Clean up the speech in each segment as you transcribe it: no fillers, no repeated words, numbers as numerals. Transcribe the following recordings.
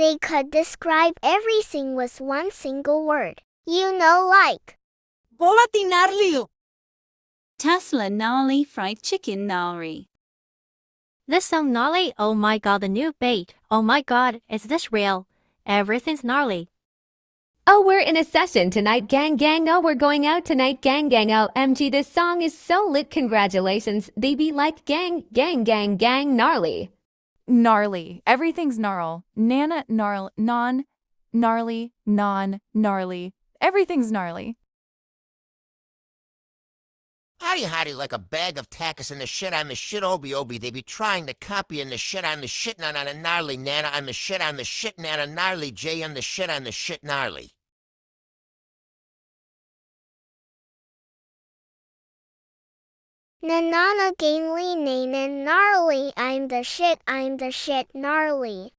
They could describe everything with one single word. Like. Bolati gnarly. Tesla gnarly fried chicken gnarly. This song gnarly. Oh my god, the new bait. Oh my god, is this real? Everything's gnarly. Oh, we're in a session tonight, gang gang. Oh, we're going out tonight, gang gang. OMG, this song is so lit. Congratulations. They be like gang gang gang gang gnarly. Gnarly. Everything's gnarl. Nana gnarl. Non gnarly. Non gnarly. Everything's gnarly. Howdy, like a bag of tackus in the shit, I'm the shit obi. They be trying to copy in the shit, I'm the shit nana gnarly nana, I'm the shit nana gnarly J, I'm the shit gnarly. Nanana gamely nana gnarly, I'm the shit gnarly.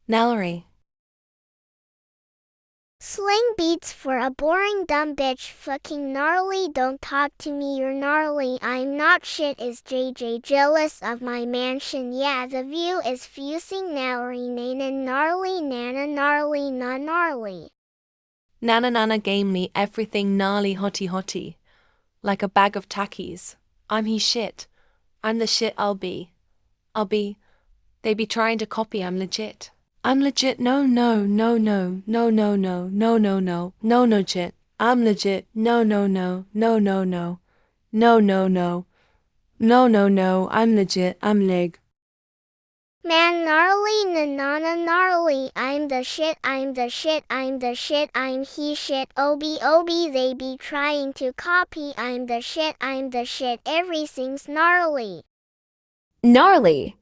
Gnarly. Sling beats for a boring dumb bitch. Fucking gnarly, don't talk to me, you're gnarly. I'm not shit. Is JJ jealous of my mansion? Yeah, the view is fusing. Gnarly nana gnarly nana gnarly na gnarly. Nana gamely, everything gnarly hotty. Like a bag of tackies. I'm he shit. I'm the shit I'll be. They be trying to copy, I'm legit. I'm legit, no, jit. I'm legit, no, I'm legit, I'm leg. Man gnarly nanana gnarly, I'm the shit, I'm he shit, obi, they be trying to copy, I'm the shit, everything's gnarly. Gnarly.